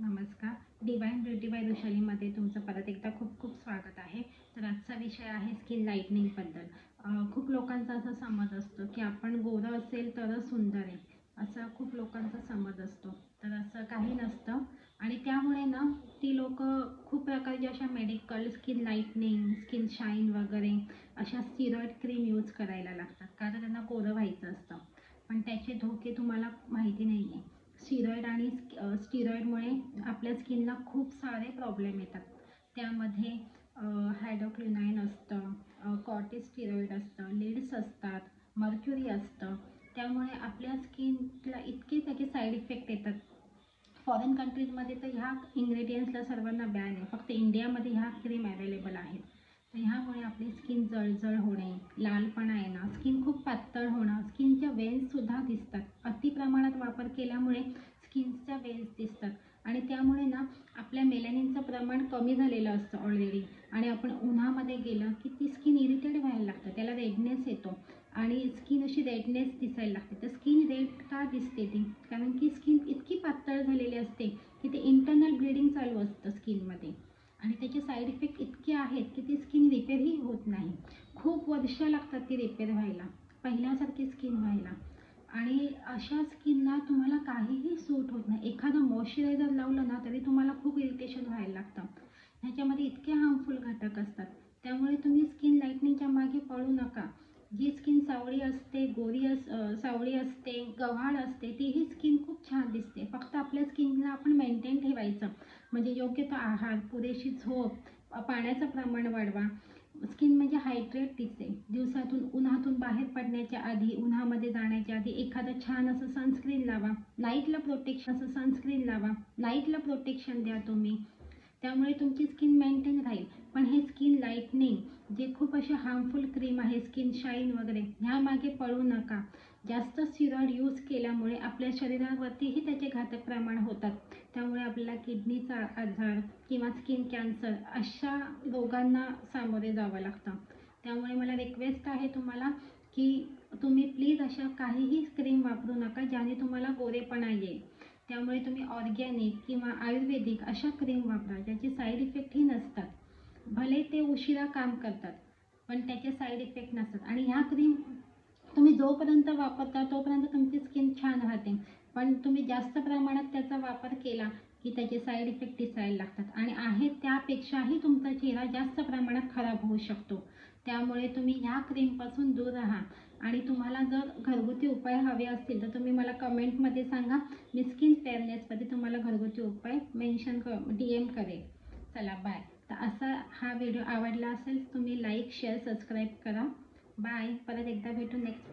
नमस्कार. Divine beauty bye वैशालीमध्ये तुमचं परत एकदा खूप खूप स्वागत आहे. तर आजचा विषय आहे स्किन लाईटनिंगबद्दल. खूप लोकांचा असा समज असतो की आपण गोरं असेल तरच सुंदर आहे, असा खूप लोकांचा समज असतो. तर असं काही नसतं आणि त्यामुळे ना ती लोक खूप प्रकारच्या अशा medical skin lightning, skin shine वगैरे अशा स्टिरॉइड क्रीम यूज करायला लागतात, कारण त्यांना गोरं व्हायचं असतं. पण त्याचे धोके तुम्हाला माहिती नाही आहे. स्टिरॉइडमुळे आपल्या स्किनला खूप सारे प्रॉब्लेम येतात. त्यामध्ये हायड्रोक्विनोन असतं, कॉर्टिसस्टेरॉइड असतं, लीड्स असतात, मर्क्युरी असतं. त्यामुळे आपल्या स्किनला इतके त्याचे साईड इफेक्ट येतात. फॉरेन कंट्रीजमध्ये तर ह्या इंग्रेडियंट्सला सर्वांना बॅन आहे. फक्त इंडियामध्ये ह्या क्रीम अवेलेबल आहेत. तर ह्यामुळे आपली स्किन जळजळ होणे, लालपणा येणं, स्किन खूप पातळ होणं, स्किनच्या वेन्ससुद्धा दिसतात. अति प्रमाणात वापर केल्यामुळे स्किनच्या वेन्स दिसतात आणि त्यामुळे ना आपल्या मेलॅनिनचं प्रमाण कमी झालेलं असतं ऑलरेडी. आणि आपण उन्हामध्ये गेलं की ती स्किन इरिटेट व्हायला लागतं, त्याला रेडनेस येतो आणि स्किन अशी रेडनेस दिसायला लागते. तर स्किन रेड का दिसते ती? कारण की स्किन इतकी पातळ झालेली असते की ते इंटरनल ब्लिडिंग चालू असतं स्किनमध्ये आणि त्याचे साईड इफेक्ट इतके आहेत की ती स्किन रिपेअरही होत नाही. खूप वर्ष लागतात ती रिपेअर व्हायला, पहिल्यासारखी स्किन व्हायला. आणि अशा स्किनला तुम्हाला काहीही सूट होत नाही. एखादं मॉइश्चरायझर लावलं ना तरी तुम्हाला खूप इरिटेशन व्हायला लागतं. ह्याच्यामध्ये इतके हार्मफुल घटक असतात. त्यामुळे तुम्ही स्किन लाईटनिंगच्या मागे पळू नका. जी स्किन सावळी असते, सावळी असते, गव्हाळ असते, तीही स्किन खूप छान दिसते. फक्त आपल्या स्किनला आपण मेंटेन ठेवायचं, म्हणजे योग्य तो आहार, पुरेशी झोप, पाण्याचं प्रमाण वाढवा. स्किन म्हणजे हायड्रेट दिसते. दिवसातून उन्हातून बाहेर पडण्याच्या आधी, उन्हामध्ये जाण्याच्या आधी एखादं छान असं सनस्क्रीन लावा. नाईटला प्रोटेक्शन द्या तुम्ही. त्यामुळे तुमची स्किन मेंटेन राहील. पण हे स्किन लाईटनिंग जे खूप असे हार्मफुल क्रीम आहे, स्किन शाईन वगैरे, ह्या मागे पळू नका. जास्त स्टिरॉइड यूज केल्यामुळे आपल्या शरीरावरतीही त्याचे घातक प्रमाण होतात. त्यामुळे आपल्याला किडनीचा आजार किंवा स्किन कॅन्सर अशा रोगांना सामोरे जावं लागतं. त्यामुळे मला रिक्वेस्ट आहे तुम्हाला की तुम्ही प्लीज अशा काहीही क्रीम वापरू नका ज्याने तुम्हाला गोरेपणा येईल. त्यामुळे तुम्ही ऑर्गॅनिक किंवा आयुर्वेदिक अशा क्रीम वापरा ज्याचे साईड इफेक्टही नसतात. भले ते उशिरा काम करतात पण त्याचे साईड इफेक्ट नसतात. आणि ह्या क्रीम तुम्ही जोपर्यंत वापरता तोपर्यंत तुमची स्किन छान राहते. पण तुम्ही जास्त प्रमाणात त्याचा वापर केला की त्याचे साईड इफेक्ट दिसायला लागतात आणि त्यापेक्षाही तुमचा चेहरा जास्त प्रमाणात खराब होऊ शकतो. त्यामुळे तुम्ही ह्या क्रीमपासून दूर राहा. आणि तुम्हाला जर घरगुती उपाय हवे असतील तर तुम्ही मला कमेंटमध्ये सांगा. मी स्किन फेअरनेसमध्ये तुम्हाला घरगुती उपाय DM करेल. चला बाय. तर असा हा व्हिडिओ आवडला असेल तुम्ही लाईक, शेअर, सबस्क्राईब करा. बाय. परत एकदा भेटू नेक्स्ट